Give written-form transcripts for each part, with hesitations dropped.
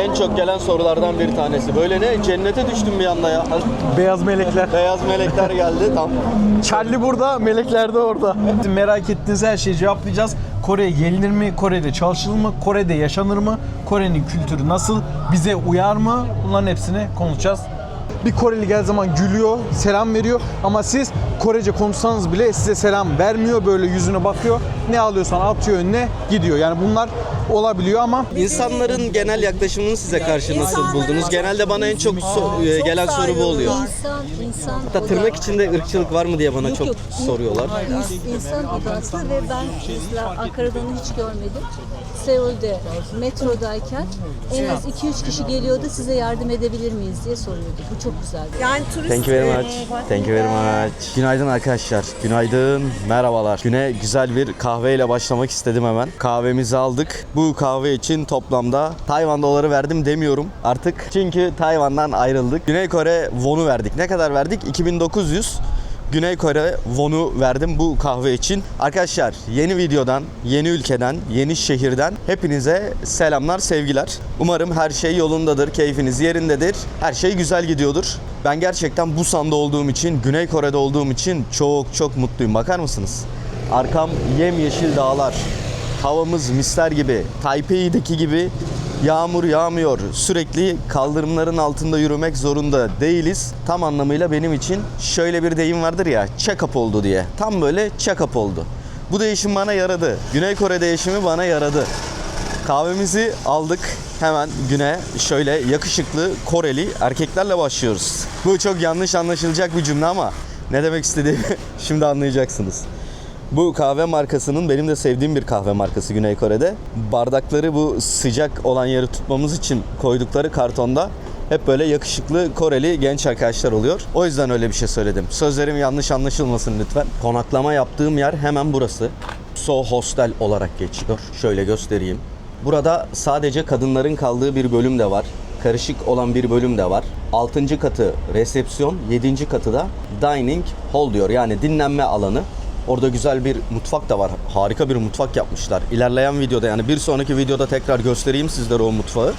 En çok gelen sorulardan bir tanesi. Böyle ne? Cennete düştüm bir anda ya. Beyaz melekler. Beyaz melekler geldi tam. Charlie burada, melekler de orada. Merak ettiğiniz her şeyi cevaplayacağız. Kore'ye gelinir mi? Kore'de çalışılır mı? Kore'de yaşanır mı? Kore'nin kültürü nasıl? Bize uyar mı? Bunların hepsini konuşacağız. Bir Koreli geldiği zaman gülüyor, selam veriyor ama siz Korece konuşsanız bile size selam vermiyor, böyle yüzüne bakıyor. Ne alıyorsan atıyor önüne, gidiyor. Yani bunlar olabiliyor ama İnsanların genel yaklaşımını size karşı nasıl buldunuz? Genelde bana en çok gelen soru bu oluyor. İnsan Hatta tırnak içinde ırkçılık var mı diye bana çok soruyorlar. İnsan odası ve ben mesela Ankara'dan hiç görmedim. Seul'de metrodayken en az 2-3 kişi geliyordu, size yardım edebilir miyiz diye soruyordu. Bu çok güzel. Yani turist... Thank you very much. Thank you very much. Günaydın arkadaşlar. Günaydın. Merhabalar. Güne güzel bir kahveyle başlamak istedim hemen. Kahvemizi aldık. Bu kahve için toplamda Tayvan doları verdim demiyorum artık. Çünkü Tayvan'dan ayrıldık. Güney Kore won'u verdik. Ne kadar verdik? 2900 Güney Kore won'u verdim bu kahve için. Arkadaşlar yeni videodan, yeni ülkeden, yeni şehirden hepinize selamlar, sevgiler. Umarım her şey yolundadır, keyfiniz yerindedir. Her şey güzel gidiyordur. Ben gerçekten Busan'da olduğum için, Güney Kore'de olduğum için çok mutluyum. Bakar mısınız? Arkam yemyeşil dağlar. Havamız misler gibi. Taipei'deki gibi yağmur yağmıyor. Sürekli kaldırımların altında yürümek zorunda değiliz. Tam anlamıyla benim için şöyle bir deyim vardır ya, check-up oldu diye. Tam böyle check-up oldu. Bu değişim bana yaradı. Güney Kore değişimi bana yaradı. Kahvemizi aldık. Hemen güne şöyle yakışıklı Koreli erkeklerle başlıyoruz. Bu çok yanlış anlaşılacak bir cümle ama ne demek istediğimi şimdi anlayacaksınız. Bu kahve markasının benim de sevdiğim bir kahve markası Güney Kore'de. Bardakları bu sıcak olan yeri tutmamız için koydukları kartonda hep böyle yakışıklı Koreli genç arkadaşlar oluyor. O yüzden öyle bir şey söyledim. Sözlerim yanlış anlaşılmasın lütfen. Konaklama yaptığım yer hemen burası. So Hostel olarak geçiyor. Şöyle göstereyim. Burada sadece kadınların kaldığı bir bölüm de var. Karışık olan bir bölüm de var. 6. katı resepsiyon, 7. katı da dining hall diyor. Yani dinlenme alanı. Orada güzel bir mutfak da var. Harika bir mutfak yapmışlar. İlerleyen videoda, yani bir sonraki videoda tekrar göstereyim sizlere o mutfağı.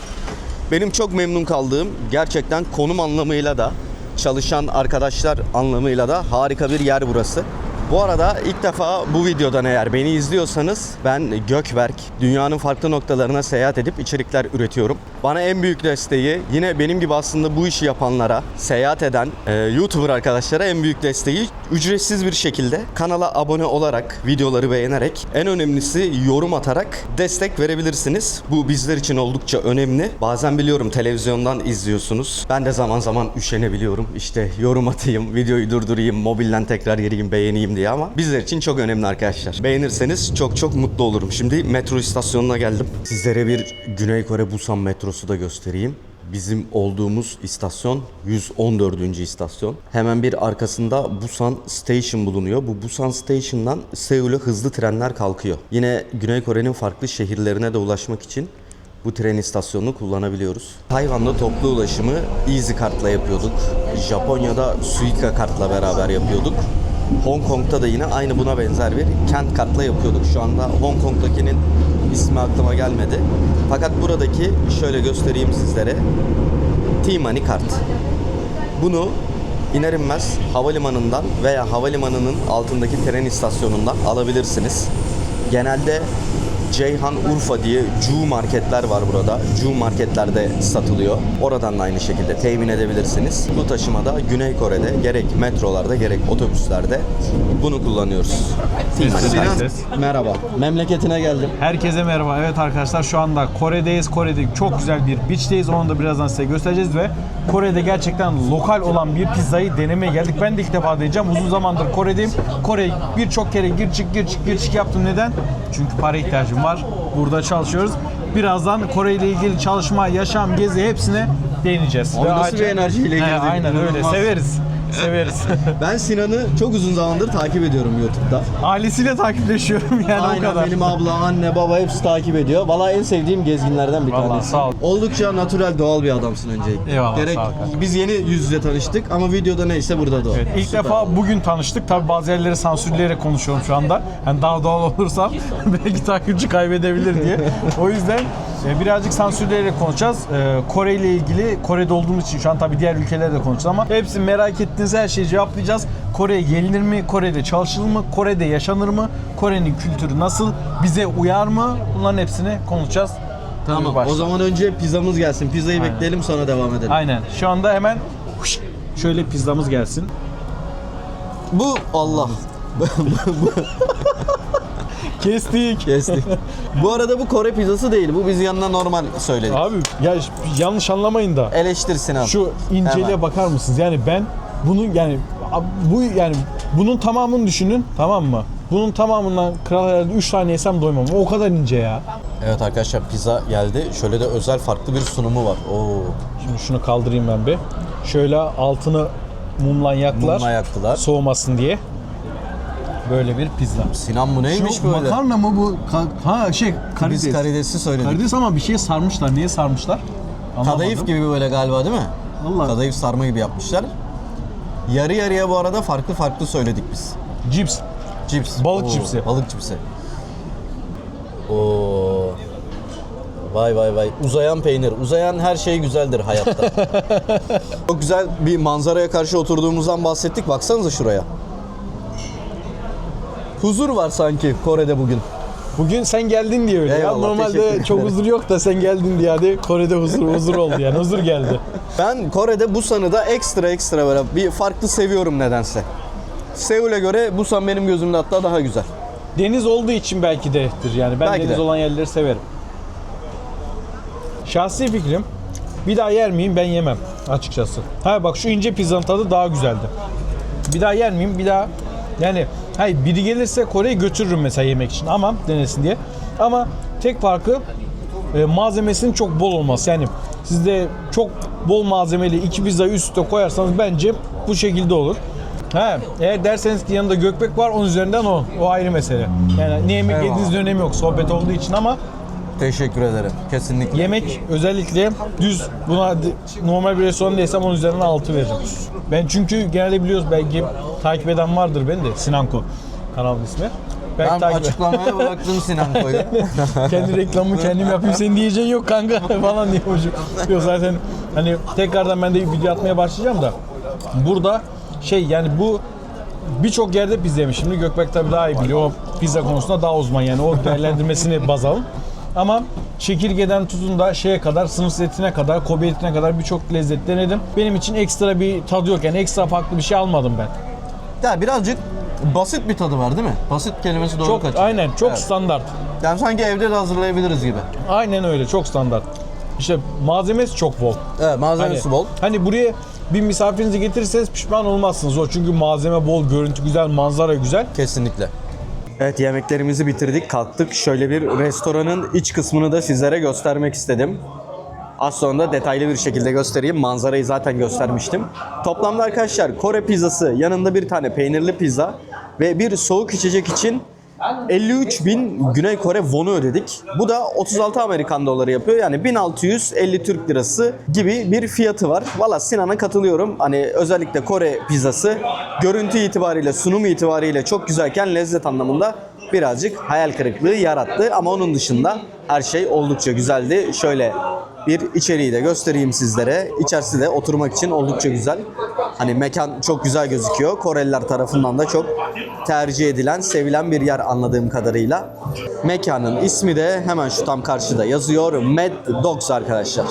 Benim çok memnun kaldığım, gerçekten konum anlamıyla da, çalışan arkadaşlar anlamıyla da harika bir yer burası. Bu arada ilk defa bu videodan eğer beni izliyorsanız, ben Gökberk. Dünyanın farklı noktalarına seyahat edip içerikler üretiyorum. Bana en büyük desteği, yine benim gibi aslında bu işi yapanlara, seyahat eden YouTuber arkadaşlara en büyük desteği ücretsiz bir şekilde kanala abone olarak, videoları beğenerek, en önemlisi yorum atarak destek verebilirsiniz. Bu bizler için oldukça önemli. Bazen biliyorum televizyondan izliyorsunuz. Ben de zaman zaman üşenebiliyorum. İşte yorum atayım, videoyu durdurayım, mobilden tekrar gireyim, beğeneyim diye, ama bizler için çok önemli arkadaşlar. Beğenirseniz çok mutlu olurum. Şimdi metro istasyonuna geldim. Sizlere bir Güney Kore Busan metrosu da göstereyim. Bizim olduğumuz istasyon 114. istasyon. Hemen bir arkasında Busan Station bulunuyor. Bu Busan Station'dan Seul'e hızlı trenler kalkıyor. Yine Güney Kore'nin farklı şehirlerine de ulaşmak için bu tren istasyonunu kullanabiliyoruz. Tayvan'da toplu ulaşımı Easy Kart'la yapıyorduk. Japonya'da Suica Kart'la beraber yapıyorduk. Hong Kong'da da yine aynı buna benzer bir kent kartla yapıyorduk. Şu anda Hong Kong'dakinin ismi aklıma gelmedi. Fakat buradaki, şöyle göstereyim sizlere, T-Money kart. Bunu iner inmez havalimanından veya havalimanının altındaki tren istasyonundan alabilirsiniz. Genelde Ceyhan Urfa diye Cu marketler var burada. Cu marketlerde satılıyor. Oradan da aynı şekilde temin edebilirsiniz. Bu taşımada Güney Kore'de gerek metrolarda gerek otobüslerde bunu kullanıyoruz. Merhaba. Memleketine geldim. herkese merhaba. Evet arkadaşlar, şu anda Kore'deyiz. Kore'de çok güzel bir beach'teyiz. Onu da birazdan size göstereceğiz ve Kore'de gerçekten lokal olan bir pizzayı denemeye geldik. Ben de ilk defa deneyeceğim. Uzun zamandır Kore'deyim. Kore'ye birçok kere gir çık yaptım. Neden? Çünkü para ihtiyacım var. Burada çalışıyoruz. Birazdan Kore ile ilgili çalışma, yaşam, gezi hepsine değineceğiz. Nasıl bir enerjiyle girdin? Aynen öyle. İnanılmaz. Severiz. Severiz. Ben Sinan'ı çok uzun zamandır takip ediyorum YouTube'da. Ailesiyle takipleşiyorum yani o Aynen, kadar. benim abla, anne, baba hepsi takip ediyor. Vallahi en sevdiğim gezginlerden bir Vallahi tanesi. sağ ol. Oldukça natürel, doğal bir adamsın öncelikle. Eyvallah, Gerek, sağ ol kardeşim. biz yeni yüz yüze tanıştık ama videoda neyse burada da o. Evet, ilk Süper. defa bugün tanıştık. Tabii bazı yerleri sansürleyerek konuşuyorum şu anda. Yani daha doğal olursam belki takipçi kaybedebilir diye. O yüzden birazcık sansürleyerek konuşacağız. Kore ile ilgili, Kore'de olduğumuz için şu an tabii diğer ülkelerde de konuşacağız ama hepsi merak ettiğiniz her şeyi cevaplayacağız. Kore'ye gelinir mi? Kore'de çalışılır mı? Kore'de yaşanır mı? Kore'nin kültürü nasıl? Bize uyar mı? Bunların hepsini konuşacağız. Tamam, Başla. o zaman önce pizzamız gelsin. Pizzayı Aynen. bekleyelim, sonra devam edelim. Aynen. Şu anda hemen şöyle pizzamız gelsin. Bu Allah. Kestik. Kestik. Bu arada bu Kore pizzası değil. Bu biz yanına normal söyledik. Abi ya yanlış anlamayın da. Eleştir Sinan. Şu inceliğe Hemen. bakar mısınız? Yani ben bunu yani bunun tamamını düşünün, tamam mı? Bunun tamamından kral herhalde 3 tane yesem doymam. O kadar ince ya. Evet arkadaşlar, pizza geldi. Şöyle de özel farklı bir sunumu var. Oo. Şimdi şunu kaldırayım ben bir. Şöyle altını mumla yaktılar. Mumla yaktılar. Soğumasın diye. Böyle bir pizza. Sinan bu neymiş Şu böyle? makarna mı bu? Karides. Biz karidesi söyledik. Karides ama bir şeye sarmışlar. Neye sarmışlar? Anlamadım. Kadayıf gibi böyle galiba değil mi? Allah. Kadayıf sarma gibi yapmışlar. Yarı yarıya bu arada farklı söyledik biz. Cips. Cips. Balık cipsi. Balık cipsi. Oo. Vay vay vay. Uzayan peynir. Uzayan her şey güzeldir hayatta. Çok güzel bir manzaraya karşı oturduğumuzdan bahsettik. Baksanıza şuraya. Huzur var sanki Kore'de bugün. Bugün sen geldin diye öyle. Eyvallah, Ya teşekkür normalde ederim. çok huzur yok da sen geldin diye hadi Kore'de huzur oldu yani. Huzur geldi. Ben Kore'de Busan'ı da ekstra böyle bir farklı seviyorum nedense. Seul'e göre Busan benim gözümde hatta daha güzel. Deniz olduğu için belki de'tir yani. Ben Belki deniz de. olan yerleri severim. Şahsi fikrim, bir daha yer miyim? Ben yemem açıkçası. Ha bak, şu ince pizzanın tadı daha güzeldi. Bir daha yer miyim? Bir daha yani hayır, biri gelirse Kore'yi götürürüm mesela yemek için ama denesin diye. Ama tek farkı malzemesinin çok bol olması. Yani siz de çok bol malzemeli iki pizzayı üst üste koyarsanız bence bu şekilde olur. Ha, eğer derseniz ki yanında gökbek var, onun üzerinden o ayrı mesele. Yani ne yemek Eyvallah. yediğinizin önemi yok sohbet olduğu için ama Teşekkür ederim. Kesinlikle. yemek özellikle düz, buna normal bir restoran değilsem onun üzerinden 6 veririm. Ben çünkü genelde biliyoruz, belki takip eden vardır beni de, Sinanko kanal ismi. Belki Ben takip açıklamaya bıraktım Sinan Koy'u. kendi reklamımı kendim yapayım, senin diyeceğin yok kanka falan diyormuşum. Yok zaten hani tekrardan ben de video atmaya başlayacağım da burada yani bu birçok yerde pizza yemiş. Şimdi Gökberk tabii daha iyi biliyor. O pizza konusunda daha uzman yani. O değerlendirmesini baz alın. Ama çekirgeden tutun da şeye kadar, sınıf etine kadar, Kobe etine kadar birçok lezzet denedim. Benim için ekstra bir tadı yok. Yani ekstra farklı bir şey almadım ben. Ya birazcık basit bir tadı var değil mi? Basit kelimesi doğru Çok kaçıyor. aynen, çok Evet. standart. Yani sanki evde de hazırlayabiliriz gibi. Aynen öyle, çok standart. İşte malzemesi çok bol. Evet, malzemesi bol. Hani buraya bir misafirinizi getirirseniz pişman olmazsınız o. Çünkü malzeme bol, görüntü güzel, manzara güzel. Kesinlikle. Evet, yemeklerimizi bitirdik, kalktık. Şöyle bir restoranın iç kısmını da sizlere göstermek istedim. Az sonra da detaylı bir şekilde göstereyim. Manzarayı zaten göstermiştim. Toplamda arkadaşlar Kore pizzası, yanında bir tane peynirli pizza ve bir soğuk içecek için 53.000 Güney Kore wonu ödedik. Bu da 36 Amerikan doları yapıyor. Yani 1650 Türk lirası gibi bir fiyatı var. Valla Sinan'a katılıyorum. Hani özellikle Kore pizzası görüntü itibariyle, sunum itibariyle çok güzelken lezzet anlamında birazcık hayal kırıklığı yarattı. Ama onun dışında her şey oldukça güzeldi. Şöyle bir içeriği de göstereyim sizlere. İçerisi de oturmak için oldukça güzel. Hani mekan çok güzel gözüküyor. Koreliler tarafından da çok tercih edilen, sevilen bir yer anladığım kadarıyla. Mekanın ismi de hemen şu tam karşıda yazıyor. Mad Dogs arkadaşlar.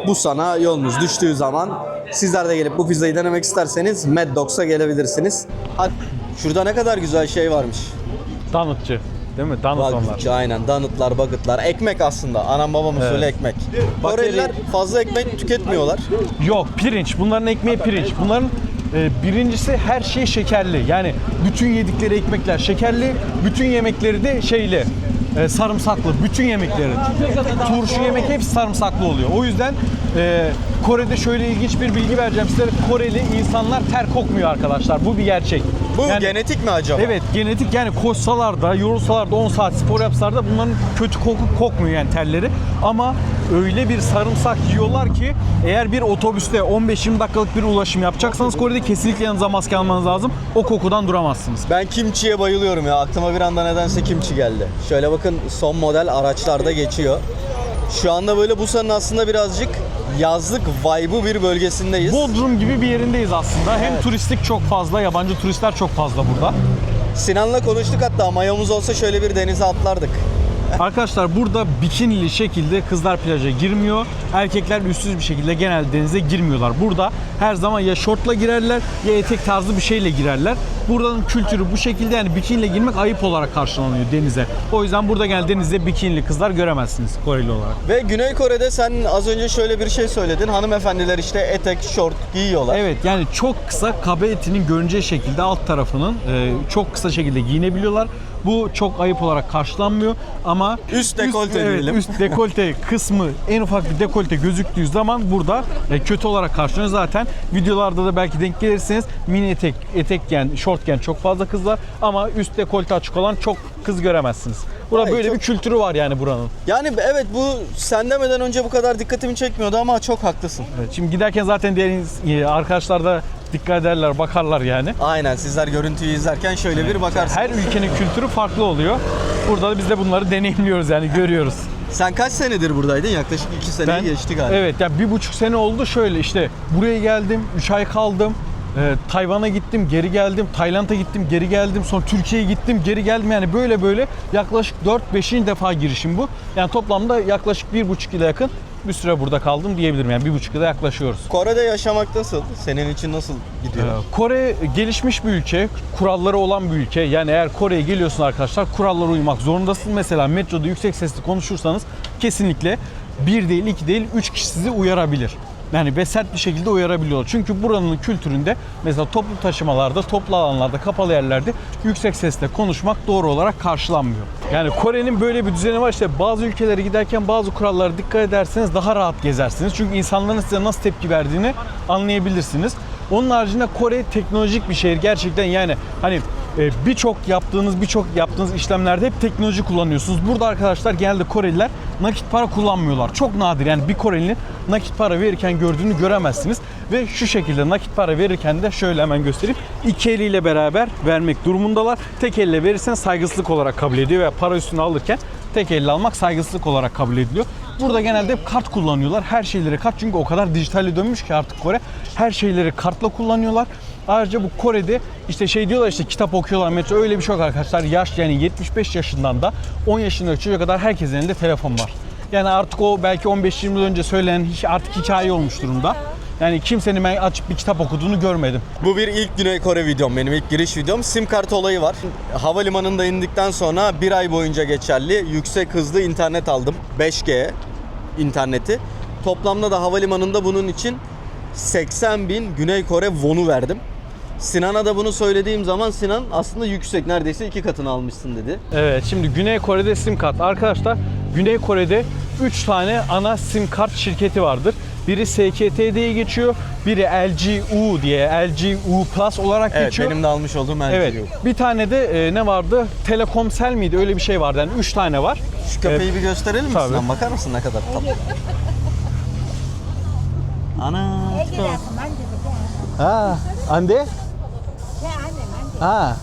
Busan'a yolunuz düştüğü zaman sizler de gelip bu pizzayı denemek isterseniz Mad Dogs'a gelebilirsiniz. Hadi. Şurada ne kadar güzel şey varmış. Donutçı. Değil mi? Donut onlar. Bagıtçı, aynen. Donutlar, bagıtlar. Ekmek aslında. Anam babam usulü ekmek. Koreliler fazla ekmek tüketmiyorlar. Yok, pirinç. Bunların ekmeği pirinç. Bunların birincisi her şey şekerli. Yani bütün yedikleri ekmekler şekerli. Bütün yemekleri de şeyli. sarımsaklı. Bütün yemekleri. Turşu yemek hepsi sarımsaklı oluyor. O yüzden Kore'de şöyle ilginç bir bilgi vereceğim size. Koreli insanlar ter kokmuyor arkadaşlar. Bu bir gerçek. Bu genetik mi acaba? Evet, genetik. Yani koşsalar da, yorulsalar da 10 saat spor yapsalar da bunların kötü koku kokmuyor yani terleri. Ama öyle bir sarımsak yiyorlar ki eğer bir otobüste 15-20 dakikalık bir ulaşım yapacaksanız Kore'de kesinlikle yanınıza maske almanız lazım. O kokudan duramazsınız. Ben kimçiye bayılıyorum ya. Aklıma bir anda nedense kimçi geldi. Şöyle bakın, son model araçlarda geçiyor. Şu anda böyle Busan'ın aslında birazcık yazlık vibe'ı bir bölgesindeyiz. Bodrum gibi bir yerindeyiz aslında. Hem turistik çok fazla, yabancı turistler çok fazla burada. Sinan'la konuştuk, hatta mayomuz olsa şöyle bir denize atlardık. Arkadaşlar burada bikinili şekilde kızlar plaja girmiyor. Erkekler üstsüz bir şekilde genelde denize girmiyorlar. Burada her zaman ya şortla girerler ya etek tarzı bir şeyle girerler. Buranın kültürü bu şekilde, yani bikiniyle girmek ayıp olarak karşılanıyor denize. O yüzden burada genelde denizde bikinili kızlar göremezsiniz Koreli olarak. Ve Güney Kore'de sen az önce şöyle bir şey söyledin. Hanımefendiler işte etek, şort giyiyorlar. Evet, yani çok kısa, kabe etinin görüneceği şekilde alt tarafının çok kısa şekilde giyinebiliyorlar. Bu çok ayıp olarak karşılanmıyor ama Üst dekolte diyelim. Üst dekolte kısmı, en ufak bir dekolte gözüktüğü zaman burada kötü olarak karşılanıyor. Zaten videolarda da belki denk gelirsiniz, mini etek giyen, şort giyen çok fazla kız var ama üst dekolte açık olan çok kız göremezsiniz. Burada Ay, böyle çok- bir kültürü var yani buranın. Yani evet, bu sen demeden önce bu kadar dikkatimi çekmiyordu ama çok haklısın. Evet, şimdi giderken zaten diğer arkadaşlar da dikkat ederler, bakarlar yani. Aynen, sizler görüntüyü izlerken şöyle bir bakarsın. Her ülkenin kültürü farklı oluyor. Burada da biz de bunları deneyimliyoruz yani, görüyoruz. Sen kaç senedir buradaydın? Yaklaşık 2 seneyi geçti galiba. Evet, yani 1,5 sene oldu şöyle işte. Buraya geldim, 3 ay kaldım. Tayvan'a gittim, geri geldim. Tayland'a gittim, geri geldim. Sonra Türkiye'ye gittim, geri geldim. Yani böyle yaklaşık 4-5. defa girişim bu. Yani toplamda yaklaşık 1,5 yıla yakın bir süre burada kaldım diyebilirim. Yani 1,5 yıla yaklaşıyoruz. Kore'de yaşamak nasıl? Senin için nasıl gidiyor? Kore gelişmiş bir ülke, kuralları olan bir ülke. Yani eğer Kore'ye geliyorsun arkadaşlar, kurallara uymak zorundasın. Mesela metroda yüksek sesle konuşursanız kesinlikle 1 değil, 2 değil, 3 kişi sizi uyarabilir. Yani ve sert bir şekilde uyarabiliyorlar. Çünkü buranın kültüründe mesela toplu taşımalarda, toplu alanlarda, kapalı yerlerde yüksek sesle konuşmak doğru olarak karşılanmıyor. Yani Kore'nin böyle bir düzeni var. İşte bazı ülkelere giderken bazı kurallara dikkat ederseniz daha rahat gezersiniz. Çünkü insanların size nasıl tepki verdiğini anlayabilirsiniz. Onun haricinde Kore teknolojik bir şehir gerçekten, yani hani birçok yaptığınız işlemlerde hep teknoloji kullanıyorsunuz. Burada arkadaşlar genelde Koreliler nakit para kullanmıyorlar. Çok nadir, yani bir Korelinin nakit para verirken gördüğünü göremezsiniz. Ve şu şekilde nakit para verirken de şöyle hemen göstereyim. İki eliyle beraber vermek durumundalar. Tek elle verirsen saygısızlık olarak kabul ediyor veya para üstüne alırken tek elle almak saygısızlık olarak kabul ediliyor. Burada genelde hep kart kullanıyorlar. Her şeyleri kart, çünkü o kadar dijitale dönmüş ki artık Kore. Her şeyleri kartla kullanıyorlar. Ayrıca bu Kore'de işte şey diyorlar, işte kitap okuyorlar metro, öyle bir şey yok arkadaşlar. Yaş, yani 75 yaşından da 10 yaşındaki çocuğa kadar herkesin elinde telefon var. Yani artık o belki 15-20 yıl önce söylenen artık hikaye olmuş durumda. Yani kimsenin ben açıp bir kitap okuduğunu görmedim. Bu bir ilk Güney Kore videom, benim ilk giriş videom. Sim kart olayı var. Havalimanında indikten sonra 1 ay boyunca geçerli yüksek hızlı internet aldım. 5G interneti. Toplamda da havalimanında bunun için 80.000 Güney Kore won'u verdim. Sinan'a da bunu söylediğim zaman Sinan aslında yüksek, neredeyse 2 katını almışsın dedi. Evet, şimdi Güney Kore'de sim kart. Arkadaşlar Güney Kore'de 3 tane ana sim kart şirketi vardır. Biri SKT diye geçiyor, biri LGU diye, LGU Plus olarak Evet, geçiyor. benim de almış olduğum LG Evet, yok. bir tane de ne vardı? Telekomsel miydi? Öyle bir şey vardı. Yani 3 tane var. Şu köpeği bir gösterelim mi tabii. Sinan? Bakar mısın ne kadar tatlı? Ana. Ha, ande? Ha,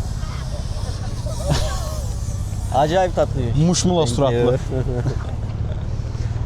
Acayip tatlı. muşmula suratlı.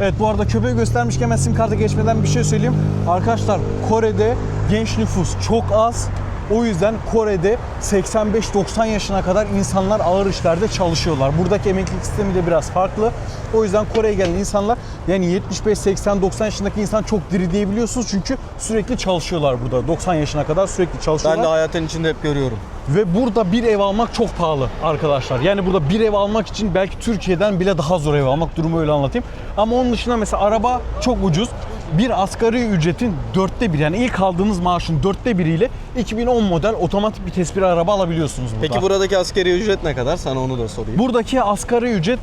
Evet, bu arada köpeği göstermişken ben sim kartı geçmeden bir şey söyleyeyim. Arkadaşlar Kore'de genç nüfus çok az. O yüzden Kore'de 85-90 yaşına kadar insanlar ağır işlerde çalışıyorlar. Buradaki emeklilik sistemi de biraz farklı. O yüzden Kore'ye gelen insanlar, yani 75, 80, 90 yaşındaki insan çok diri diyebiliyorsunuz. Çünkü sürekli çalışıyorlar burada. 90 yaşına kadar sürekli çalışıyorlar. Ben de hayatın içinde hep görüyorum. Ve burada bir ev almak çok pahalı arkadaşlar. Yani burada bir ev almak için belki Türkiye'den bile daha zor ev almak, durumu öyle anlatayım. Ama onun dışında mesela araba çok ucuz. bir asgari ücretin 1/4 yani ilk aldığınız maaşın 1/4'iyle 2010 model otomatik vites bir araba alabiliyorsunuz burada. Peki buradaki asgari ücret ne kadar? Sana onu da sorayım. Buradaki asgari ücret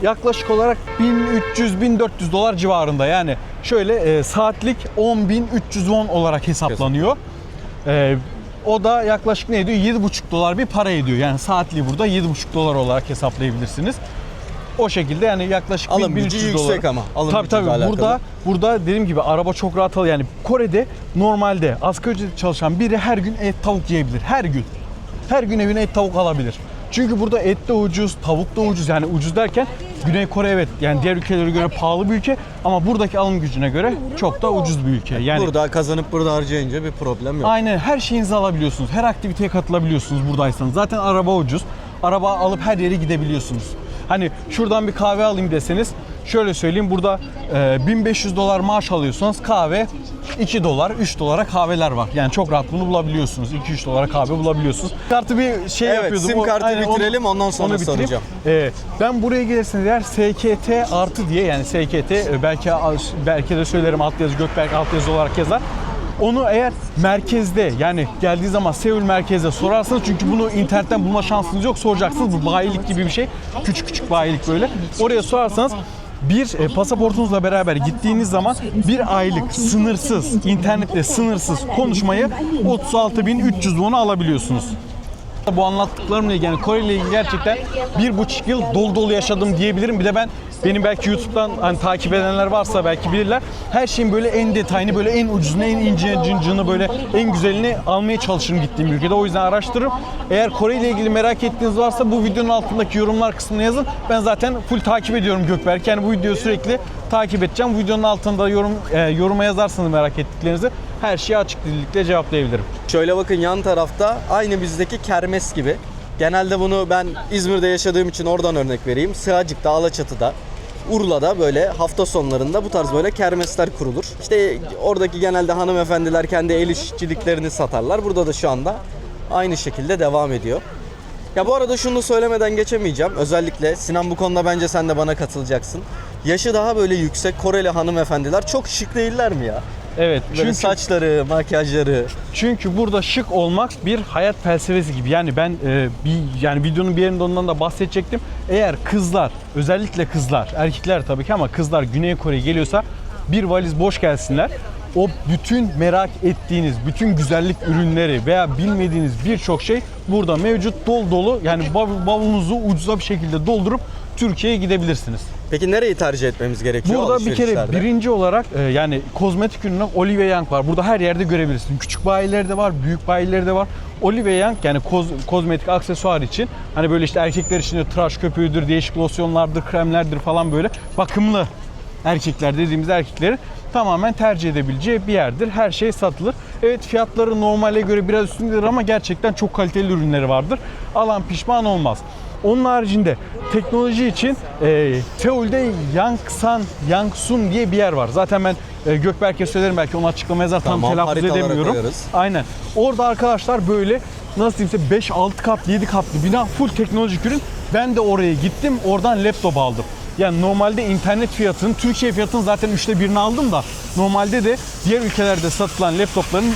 yaklaşık olarak 1300-1400 dolar civarında. Yani şöyle saatlik 10.300 won olarak hesaplanıyor. O da yaklaşık ne ediyor? 7,5 dolar bir para ediyor. Yani saatliği burada 7,5 dolar olarak hesaplayabilirsiniz. O şekilde yani yaklaşık Alım gücü 1300 dolar. yüksek ama. Alım Tabii gücüyle tabii. alakalı. Burada dediğim gibi araba çok rahat alıyor. Yani Kore'de normalde asgari ücretle çalışan biri her gün et tavuk yiyebilir. Her gün. Her gün evine et tavuk alabilir. Çünkü burada et de ucuz, tavuk da ucuz. Yani ucuz derken Güney Kore evet yani diğer ülkelere göre pahalı bir ülke ama buradaki alım gücüne göre çok da ucuz bir ülke. Yani Burada kazanıp burada harcayınca bir problem yok. aynen her şeyinizi alabiliyorsunuz. Her aktiviteye katılabiliyorsunuz buradaysanız. Zaten araba ucuz. Araba alıp her yere gidebiliyorsunuz. Hani şuradan bir kahve alayım deseniz şöyle söyleyeyim burada 1500 dolar maaş alıyorsanız kahve 2 dolar, 3 dolara kahveler var. Yani çok rahat bunu bulabiliyorsunuz. 2-3 dolara kahve bulabiliyorsunuz. Kartı bir şey Evet, yapıyordum. sim kartı Aynen, bitirelim, ondan sonra bitireyim. soracağım. Ben buraya gelirseniz eğer SKT artı diye yani SKT belki de söylerim alt yazı Gökberk alt yazı olarak yazar. Onu eğer merkezde yani geldiği zaman Seul merkezde sorarsanız çünkü bunu internetten bulma şansınız yok soracaksınız. Bu bayilik gibi bir şey. Küçük küçük bayilik böyle. Oraya sorarsanız bir pasaportunuzla beraber gittiğiniz zaman bir aylık sınırsız, internette sınırsız konuşmayı 36.300 won'a alabiliyorsunuz. Bu anlattıklarımla ilgili yani Kore ile ilgili gerçekten 1,5 yıl dolu dolu yaşadım diyebilirim. Bir de benim belki YouTube'dan hani takip edenler varsa belki bilirler. Her şeyin böyle en detayını, böyle en ucuzunu, en ince cıncını, böyle en güzelini almaya çalışırım gittiğim ülkede. O yüzden araştırırım. Eğer Kore ile ilgili merak ettiğiniz varsa bu videonun altındaki yorumlar kısmına yazın. Ben zaten full takip ediyorum Gökberk. Yani bu videoyu sürekli takip edeceğim. Bu videonun altında yoruma yazarsanız merak ettiklerinizi her şeyi açık dillikle cevaplayabilirim. Şöyle bakın yan tarafta aynı bizdeki kermes gibi. Genelde bunu ben İzmir'de yaşadığım için oradan örnek vereyim. Sığacık'ta, Alaçatı'da, Urla'da böyle hafta sonlarında bu tarz böyle kermesler kurulur. İşte oradaki genelde hanımefendiler kendi el işçiliklerini satarlar. Burada da şu anda aynı şekilde devam ediyor. Ya bu arada şunu söylemeden geçemeyeceğim. Özellikle Sinan bu konuda bence sen de bana katılacaksın. Yaşı daha böyle yüksek Koreli hanımefendiler çok şık değiller mi ya? Evet. Böyle saçları, makyajları. Çünkü burada şık olmak bir hayat felsefesi gibi. Yani ben yani videonun bir yerinde ondan da bahsedecektim. Eğer kızlar, özellikle kızlar, erkekler tabii ki ama kızlar Güney Kore'ye geliyorsa bir valiz boş gelsinler. O bütün merak ettiğiniz, bütün güzellik ürünleri veya bilmediğiniz birçok şey burada mevcut, dolu dolu. Yani bavulunuzu ucuza bir şekilde doldurup Türkiye'ye gidebilirsiniz. Peki nereyi tercih etmemiz gerekiyor? Burada bir kere alışverişlerde? birinci olarak yani kozmetik ürünler Olive Young var. Burada her yerde görebilirsin. Küçük bayileri de var, büyük bayileri de var. Olive Young yani kozmetik aksesuar için hani böyle işte erkekler için de tıraş köpüğüdür, değişik losyonlardır, kremlerdir falan böyle bakımlı erkekler dediğimiz erkekleri tamamen tercih edebileceği bir yerdir. Her şey satılır. Evet fiyatları normale göre biraz üstündedir ama gerçekten çok kaliteli ürünleri vardır. Alan pişman olmaz. Onun haricinde teknoloji için Seul'de Yangsun diye bir yer var. Zaten ben Gökberk'e söylerim belki onu açıklama yazar tam Tamam, telaffuz haritalara edemiyorum. koyarız. Aynen. Orada arkadaşlar böyle nasıl diyeyim size 5-6 katlı 7 katlı bina full teknolojik ürün. Ben de oraya gittim oradan laptop aldım. Yani normalde internet fiyatının, Türkiye fiyatının zaten 1/3'ünü aldım da normalde de diğer ülkelerde satılan laptopların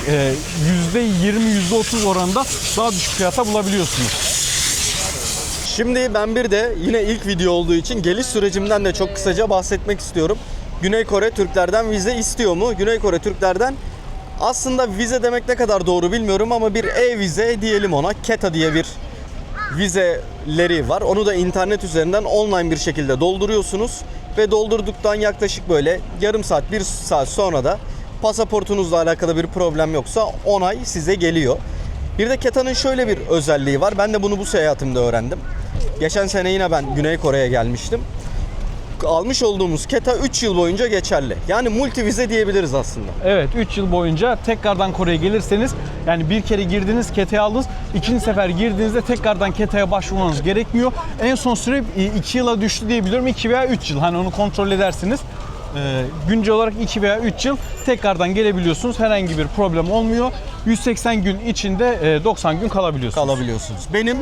%20-%30 oranında daha düşük fiyata bulabiliyorsunuz. Şimdi ben bir de yine ilk video olduğu için geliş sürecimden de çok kısaca bahsetmek istiyorum. Güney Kore Türklerden vize istiyor mu? Güney Kore Türklerden aslında vize demek ne kadar doğru bilmiyorum ama bir e-vize diyelim ona. KETA diye bir vizeleri var. Onu da internet üzerinden online bir şekilde dolduruyorsunuz ve doldurduktan yaklaşık böyle yarım saat, 1 saat sonra da pasaportunuzla alakalı bir problem yoksa onay size geliyor. Bir de KETA'nın şöyle bir özelliği var. Ben de bunu bu seyahatimde öğrendim. Geçen sene yine ben Güney Kore'ye gelmiştim. Almış olduğumuz KETA 3 yıl boyunca geçerli. Yani multi vize diyebiliriz aslında. Evet 3 yıl boyunca tekrardan Kore'ye gelirseniz yani bir kere girdiniz KETA'ya aldınız. İkinci sefer girdiğinizde tekrardan KETA'ya başvurmanız gerekmiyor. En son süre 2 yıla düştü diyebiliyorum. 2 veya 3 yıl. Hani onu kontrol edersiniz. Güncel olarak 2 veya 3 yıl tekrardan gelebiliyorsunuz. Herhangi bir problem olmuyor. 180 gün içinde 90 gün kalabiliyorsunuz. Benim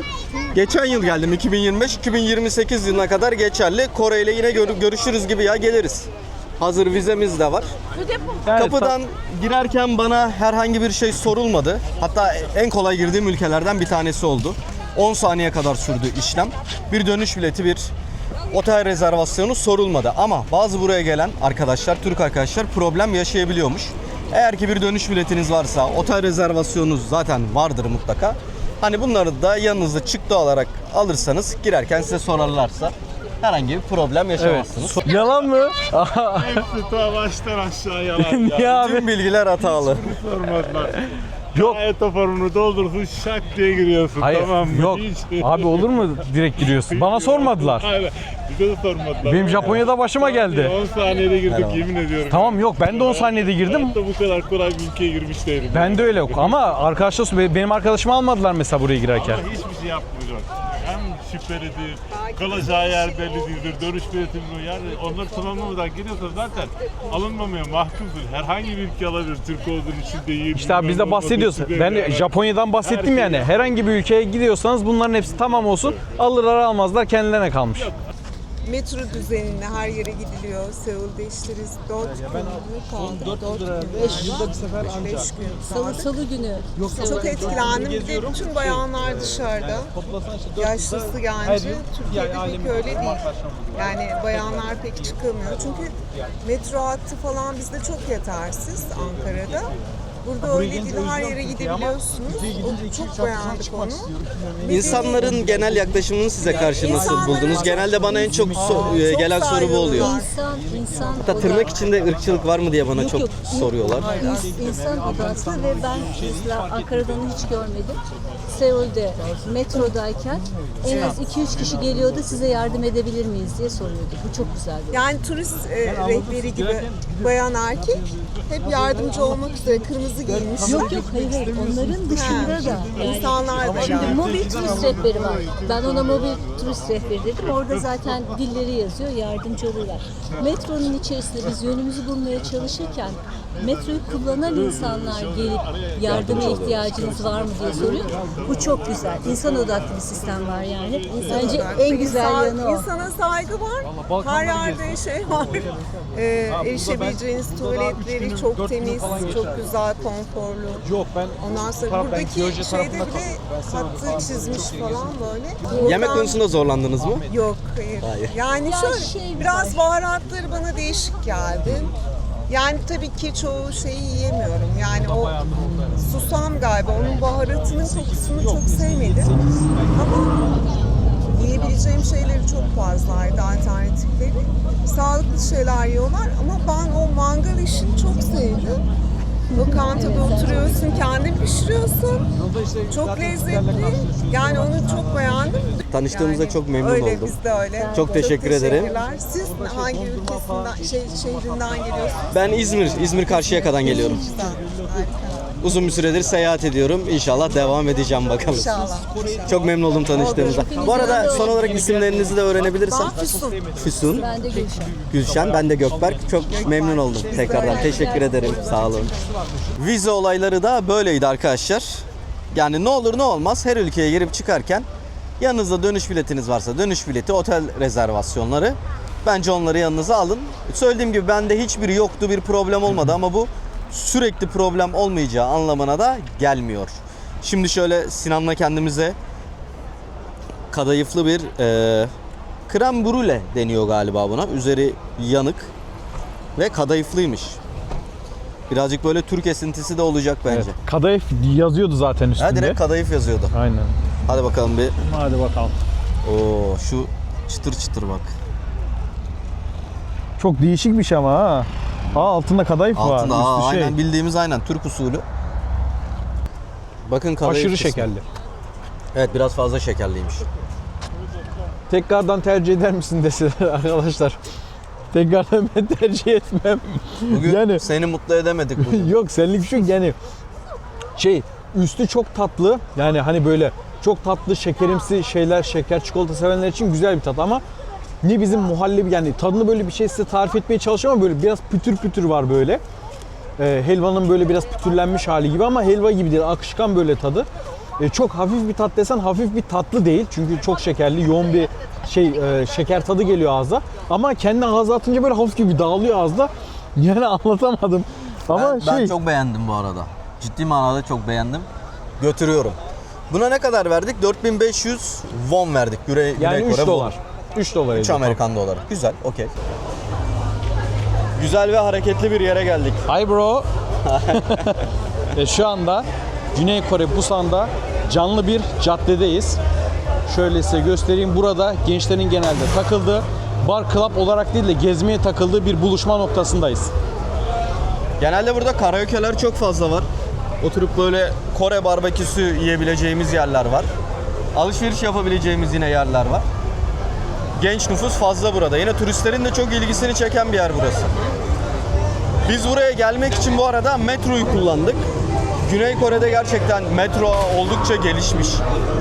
geçen yıl geldim 2025-2028 yılına kadar geçerli. Kore ile yine görüşürüz gibi ya geliriz. Hazır vizemiz de var. Yani Kapıdan girerken bana herhangi bir şey sorulmadı. Hatta en kolay girdiğim ülkelerden bir tanesi oldu. 10 saniye kadar sürdü işlem. Bir dönüş bileti, bir otel rezervasyonu sorulmadı. Ama bazı buraya gelen arkadaşlar, Türk arkadaşlar problem yaşayabiliyormuş. Eğer ki bir dönüş biletiniz varsa, otel rezervasyonunuz zaten vardır mutlaka. Hani bunları da yanınızda çıktı olarak alırsanız girerken size sorarlarsa herhangi bir problem yaşamazsınız. evet. Yalan mı? Hepsi ta baştan aşağı yalan Niye ya. abi? Tüm bilgiler hatalı. Sormadılar. Yok. Hayata formunu doldursun şak diye giriyorsun, Hayır, tamam mı? yok. Hiç- Abi olur mu direkt giriyorsun? Bana sormadılar. Hayır, bize de sormadılar. Benim Japonya'da başıma geldi. 10 saniyede girdik, yemin ediyorum. Tamam yok, ben de 10 saniyede girdim. Hayatta bu kadar kolay bir ülkeye girmiş değilim. Ben de öyle yok ama arkadaşlar benim arkadaşımı almadılar mesela buraya girerken. Ama hiçbir şey yapmayacak. Hem şüphelidir, kalacağı yer belli değildir, dönüş biletimiz o yer. Onları tamamlamadan geliyorsa zaten alınmamaya mahkumdur. Herhangi bir ülke alabilir, Türk olduğun için değil. İşte abi biz de bahsediyoruz. Ben Japonya'dan bahsettim yani. Herhangi bir ülkeye gidiyorsanız bunların hepsi tamam olsun. Alırlar almazlar kendilerine kalmış. Metro düzeninde her yere gidiliyor. Seul'de işte biz 4 gün kaldık. 4 gün. 5 gün Salı günü. Çok etkilendim. Bir de bütün bayanlar dışarıda. Yaşlısı gelince Türkiye'de pek öyle değil. Yani bayanlar pek çıkamıyor. Çünkü metro hattı falan bizde çok yetersiz Ankara'da. Burada öyle değil, her yere gidebiliyorsunuz. Çok beğendik onu. İnsanların genel yaklaşımını size karşı nasıl İnsanların buldunuz? çok- Genelde bana en çok Çok gelen soru bu saygılılar. oluyor. İnsan Hatta tırnak içinde ırkçılık var mı diye bana çok soruyorlar. İnsan odaklı ve ben mesela Ankara'da onu hiç görmedim. Seul'de metrodayken en az 2-3 kişi geliyordu, size yardım edebilir miyiz diye soruyordu. Bu çok güzeldi. Yani turist rehberi gibi bayan erkek hep yardımcı olmak üzere kırmızı giymiş. Yok hayır onların dışında da yani İnsanlar da şimdi yani. mobil turist rehberi var. Ben ona mobil turist rehberi dedim. Orada zaten dilleri yazıyor, yardımcı oluyorlar. Metronun içerisinde biz yönümüzü bulmaya çalışırken metroyu kullanan insanlar gelip yardıma ihtiyacınız var mı diye soruyor. Bu çok güzel. İnsan odaklı bir sistem var yani. Bence en güzel yanı o. İnsana saygı var. Her yerde şey var. Erişebileceğiniz tuvaletleri çok temiz, çok güzel, konforlu. Yok ben Ondan sonra buradaki şeyde bile hattı çizmiş falan böyle. Yemek Buradan- konusunda zorlandınız mı? Yok, hayır. Yani Ya şöyle şey biraz güzel. baharatları bana değişik geldi. Yani tabii ki çoğu şeyi yiyemiyorum. Yani o susam galiba. Onun baharatının kokusunu çok sevmedim. Ama yiyebileceğim şeyleri çok fazlaydı, alternatifleri. Sağlıklı şeyler yiyorlar ama ben o mangal işini çok sevdim. Lokantada oturuyorsun, kendin pişiriyorsun. Çok lezzetli. Yani onu çok beğendim. Tanıştığımıza çok memnun öyle, oldum. biz de öyle. Çok teşekkür ederim. teşekkürler. Siz hangi ülkesinden, şehrinden geliyorsunuz? Ben İzmir Karşıyaka'dan geliyorum. Güzel, harika. Uzun bir süredir seyahat ediyorum. İnşallah devam edeceğim bakalım. İnşallah. Çok memnun oldum tanıştığımıza. Bu arada son olarak isimlerinizi de öğrenebilirsem. Ben Füsun. Füsun, Ben de Gülşen. Gülşen, ben de Gökberk. Çok memnun oldum tekrardan. Teşekkür ederim. Sağ olun. Vize olayları da böyleydi arkadaşlar. Yani ne olur ne olmaz her ülkeye girip çıkarken yanınızda dönüş biletiniz varsa dönüş bileti, otel rezervasyonları bence onları yanınıza alın. Söylediğim gibi bende hiçbiri yoktu, bir problem olmadı ama bu sürekli problem olmayacağı anlamına da gelmiyor. Şimdi şöyle Sinan'la kendimize kadayıflı bir krem brûlée deniyor galiba buna. Üzeri yanık ve kadayıflıymış. Birazcık böyle Türk esintisi de olacak bence. evet, kadayıf yazıyordu zaten üstünde. Ha, direkt kadayıf yazıyordu. Aynen. Hadi bakalım bir. Hadi bakalım. Oo, şu çıtır çıtır bak. Çok değişik bir şey ama ha. Altında kadayıf Altında var. Üstü şey. aynen bildiğimiz aynen Türk usulü. Bakın kadayıf Aşırı kısmı. şekerli. Evet biraz fazla şekerliymiş. Tekrardan tercih eder misin deseler arkadaşlar. Tekrardan ben tercih etmem. Bugün Yani seni mutlu edemedik bugün. yok senlik bir şey yok. Yani üstü çok tatlı. Yani hani böyle çok tatlı şekerimsi şeyler, şeker çikolata sevenler için güzel bir tat ama ne bizim muhallebi yani tadını böyle bir şey size tarif etmeye çalışıyorum ama böyle biraz pütür pütür var böyle. Helvanın böyle biraz pütürlenmiş hali gibi ama helva gibi değil, akışkan böyle tadı. çok hafif bir tat desen hafif bir tatlı değil. Çünkü çok şekerli, yoğun bir şeker tadı geliyor ağza. Ama kendi ağza atınca böyle hafif gibi dağılıyor ağızda. Yani anlatamadım. Ama Ben çok beğendim bu arada. Ciddi manada çok beğendim. Götürüyorum. Buna ne kadar verdik? 4500 won verdik. yani Güney 3 Kore dolar. 3 dolar. 3 Amerikan doları. Güzel, okey. Güzel ve hareketli bir yere geldik. Hi bro. Şu anda Güney Kore Busan'da canlı bir caddedeyiz. Şöyle size göstereyim. Burada gençlerin genelde takıldığı, bar club olarak değil de gezmeye takıldığı bir buluşma noktasındayız. Genelde burada karaoke'ler çok fazla var. Oturup böyle Kore barbeküsü yiyebileceğimiz yerler var. Alışveriş yapabileceğimiz yine yerler var. Genç nüfus fazla burada. Yine turistlerin de çok ilgisini çeken bir yer burası. Biz buraya gelmek için bu arada metroyu kullandık. Güney Kore'de gerçekten metro oldukça gelişmiş.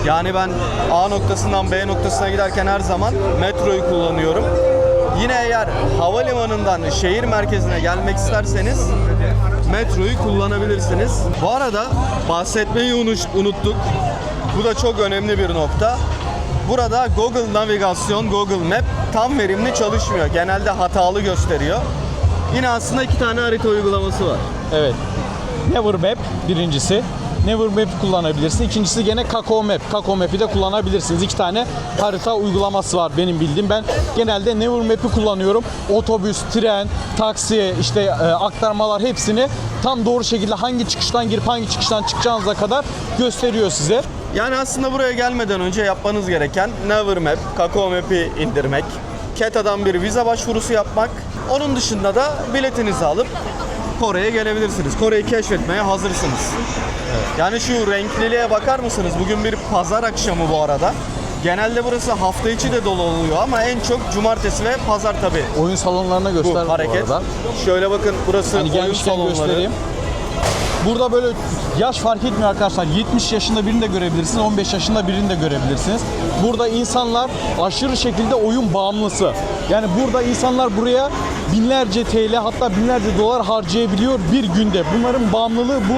Yani ben A noktasından B noktasına giderken her zaman metroyu kullanıyorum. Yine eğer havalimanından şehir merkezine gelmek isterseniz metroyu kullanabilirsiniz. Bu arada bahsetmeyi unuttuk. Bu da çok önemli bir nokta. Burada Google Navigasyon, Google Map tam verimli çalışmıyor. Genelde hatalı gösteriyor. Yine aslında 2 tane harita uygulaması var. Evet. Never Map birincisi. Never Map kullanabilirsin. İkincisi gene Kakao Map. Kakao Map'i de kullanabilirsiniz. 2 tane harita uygulaması var benim bildiğim. Ben genelde Never Map'i kullanıyorum. Otobüs, tren, taksi, işte aktarmalar hepsini tam doğru şekilde hangi çıkıştan girip hangi çıkıştan çıkacağınıza kadar gösteriyor size. Yani aslında buraya gelmeden önce yapmanız gereken Never Map, Kakao Map'i indirmek, KETA'dan bir vize başvurusu yapmak. Onun dışında da biletinizi alıp Kore'ye gelebilirsiniz. Kore'yi keşfetmeye hazırsınız. Yani şu renkliliğe bakar mısınız? Bugün bir pazar akşamı bu arada. Genelde burası hafta içi de dolu oluyor ama en çok cumartesi ve pazar tabii. Oyun salonlarına göster Bu hareket. arada. Şöyle bakın, burası Hani oyun gelmişken salonları. göstereyim. Burada böyle yaş fark etmiyor arkadaşlar. 70 yaşında birini de görebilirsiniz, 15 yaşında birini de görebilirsiniz. Burada insanlar aşırı şekilde oyun bağımlısı. Yani burada insanlar buraya binlerce TL hatta binlerce dolar harcayabiliyor bir günde. Bunların bağımlılığı bu.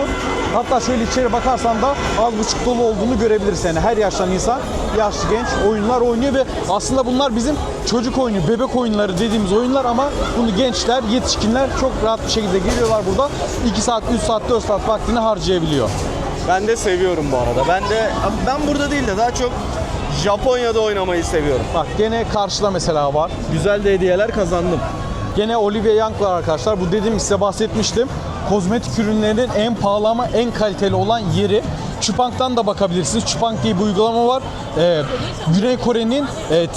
Hatta şöyle içeri bakarsan da az buçuk dolu olduğunu görebilirsin. Yani her yaştan insan, yaşlı genç oyunlar oynuyor ve aslında bunlar bizim çocuk oyunu, bebek oyunları dediğimiz oyunlar ama bunu gençler, yetişkinler çok rahat bir şekilde geliyorlar burada. 2 saat, 3 saat, 4 saat vaktini harcayabiliyor. Ben de seviyorum bu arada. Ben burada değil de daha çok Japonya'da oynamayı seviyorum. Bak gene karşıda mesela var. Güzel de hediyeler kazandım. Gene Olivia Young var arkadaşlar. Bu dediğim size bahsetmiştim. Kozmetik ürünlerinin en pahalı ama en kaliteli olan yeri. Çupank'tan da bakabilirsiniz. Çupank diye bir uygulama var. Güney Kore'nin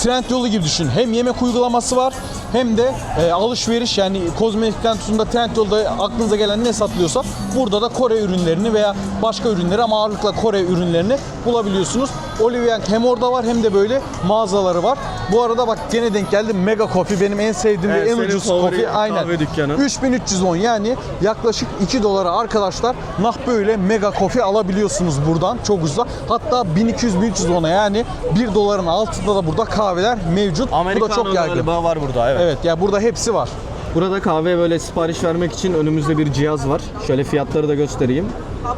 Trendyol'u gibi düşün. Hem yemek uygulaması var hem de alışveriş, yani kozmetikten tutun da Trendyol'da aklınıza gelen ne satılıyorsa burada da Kore ürünlerini veya başka ürünleri ama ağırlıkla Kore ürünlerini bulabiliyorsunuz. Olivia Young hem orada var hem de böyle mağazaları var. Bu arada bak gene denk geldi. Mega Coffee benim en sevdiğim ve en senin ucuz favori coffee. Aynen. kahve dükkanı. 3300 won, yani yaklaşık 2 dolara arkadaşlar nah böyle Mega Coffee alabiliyorsunuz buradan çok ucuza. Hatta 1200-1300 won'a, yani 1 doların altında da burada kahveler mevcut. Bu da çok yaygın. galiba var burada, evet. Evet ya, burada hepsi var. Burada kahve böyle sipariş vermek için önümüzde bir cihaz var. Şöyle fiyatları da göstereyim.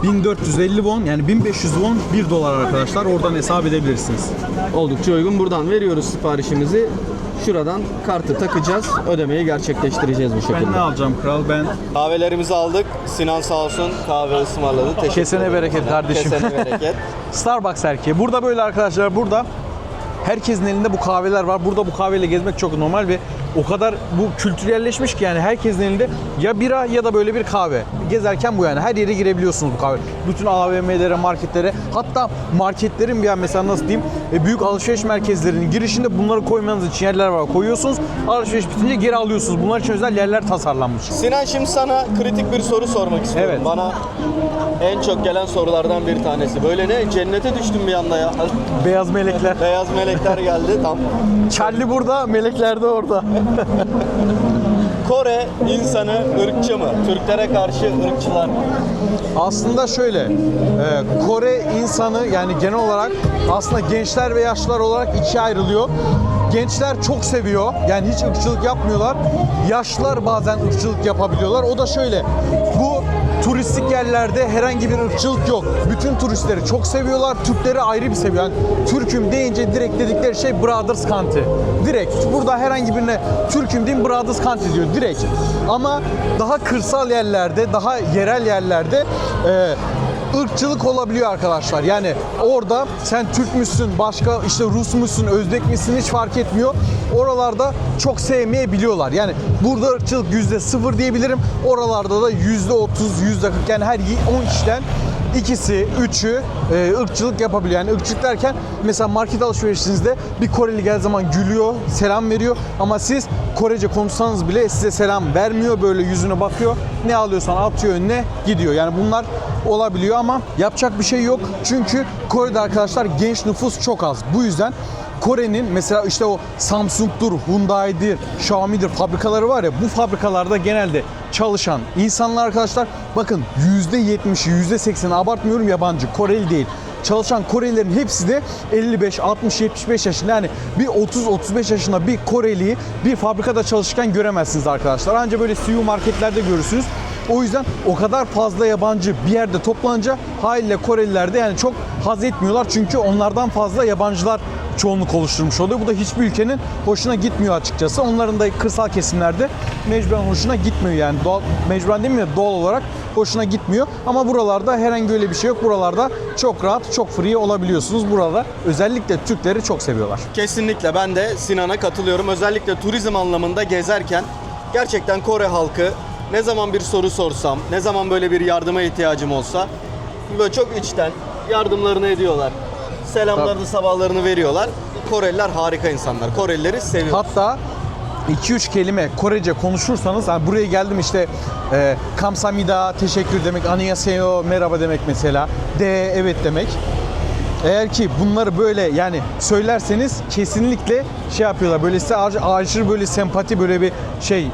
1450 won, yani 1500 won 1 dolar arkadaşlar. Oradan hesap edebilirsiniz. Oldukça uygun. Buradan veriyoruz siparişimizi. Şuradan kartı takacağız. Ödemeyi gerçekleştireceğiz bu şekilde. Ben ne alacağım kral? Ben Kahvelerimizi aldık. Sinan sağ olsun kahve ısmarladı. Teşekkür Kesene ederim. bereket kardeşim. Kesene bereket. Starbucks erkeği. Burada böyle arkadaşlar, burada herkesin elinde bu kahveler var. Burada bu kahveyle gezmek çok normal ve o kadar bu kültürelleşmiş ki yani herkesin elinde ya bira ya da böyle bir kahve. Gezerken bu, yani her yere girebiliyorsunuz bu kahve. Bütün AVM'lere, marketlere, hatta marketlerin bir, mesela nasıl diyeyim, büyük alışveriş merkezlerinin girişinde bunları koymanız için yerler var. Koyuyorsunuz, alışveriş bitince geri alıyorsunuz. Bunlar için özel yerler tasarlanmış. Sinan, şimdi sana kritik bir soru sormak istiyorum. Evet. Bana en çok gelen sorulardan bir tanesi. Böyle ne? Cennete düştüm bir anda ya. Beyaz melekler. Beyaz melekler geldi tam. Charlie burada, melekler de orada. Kore insanı ırkçı mı? Türklere karşı ırkçılar mı? Aslında şöyle, Kore insanı, yani genel olarak aslında gençler ve yaşlılar olarak ikiye ayrılıyor. Gençler çok seviyor, yani hiç ırkçılık yapmıyorlar. Yaşlılar bazen ırkçılık yapabiliyorlar. O da şöyle, bu turist turistik yerlerde herhangi bir ırkçılık yok. Bütün turistleri çok seviyorlar. Türkleri ayrı bir seviyor. Yani Türk'üm deyince direkt dedikleri şey Brothers Country. Direkt. Burada herhangi birine Türk'üm diyeyim Brothers Country diyor direkt. Ama daha kırsal yerlerde, daha yerel yerlerde ırkçılık olabiliyor arkadaşlar. Yani orada sen Türk müsün, başka işte Rus musun, Özbek misin hiç fark etmiyor. Oralarda çok sevmeyebiliyorlar. Yani burada ırkçılık %0 diyebilirim. Oralarda da %30, %40 yani her 10 kişiden ikisi, üçü ırkçılık yapabiliyor. Yani ırkçılık derken mesela market alışverişinizde bir Koreli geldiği zaman gülüyor, selam veriyor ama siz Korece konuşsanız bile size selam vermiyor. Böyle yüzüne bakıyor. Ne alıyorsan atıyor önüne gidiyor. Yani bunlar olabiliyor ama yapacak bir şey yok. Çünkü Kore'de arkadaşlar genç nüfus çok az. Bu yüzden Kore'nin mesela işte o Samsung'dur, Hyundai'dir, Xiaomi'dir fabrikaları var ya, bu fabrikalarda genelde çalışan insanlar arkadaşlar bakın %70'i %80'i abartmıyorum yabancı, Koreli değil. Çalışan Korelilerin hepsi de 55, 60, 75 yaşında. Yani bir 30-35 yaşında bir Koreliyi bir fabrikada çalışırken göremezsiniz arkadaşlar. Ancak böyle CU marketlerde görürsünüz. O yüzden o kadar fazla yabancı bir yerde toplanınca haliyle Koreliler de yani çok haz etmiyorlar. Çünkü onlardan fazla yabancılar çoğunluk oluşturmuş oluyor. Bu da hiçbir ülkenin hoşuna gitmiyor açıkçası. Onların da kırsal kesimlerde mecburen hoşuna gitmiyor yani. Mecburen değil mi? Doğal olarak hoşuna gitmiyor. Ama buralarda herhangi öyle bir şey yok. Buralarda çok rahat, çok free olabiliyorsunuz. Burada özellikle Türkleri çok seviyorlar. Kesinlikle ben de Sinan'a katılıyorum. Özellikle turizm anlamında gezerken gerçekten Kore halkı ne zaman bir soru sorsam, ne zaman böyle bir yardıma ihtiyacım olsa böyle çok içten yardımlarını ediyorlar. Selamlarını, sabahlarını veriyorlar. Koreliler harika insanlar. Korelileri seviyoruz. Hatta 2-3 kelime Korece konuşursanız, yani buraya geldim işte kamsamida teşekkür demek, annyeonghaseyo merhaba demek mesela, de evet demek. Eğer ki bunları böyle yani söylerseniz kesinlikle şey yapıyorlar. Böyle size aşırı böyle sempati, böyle bir şey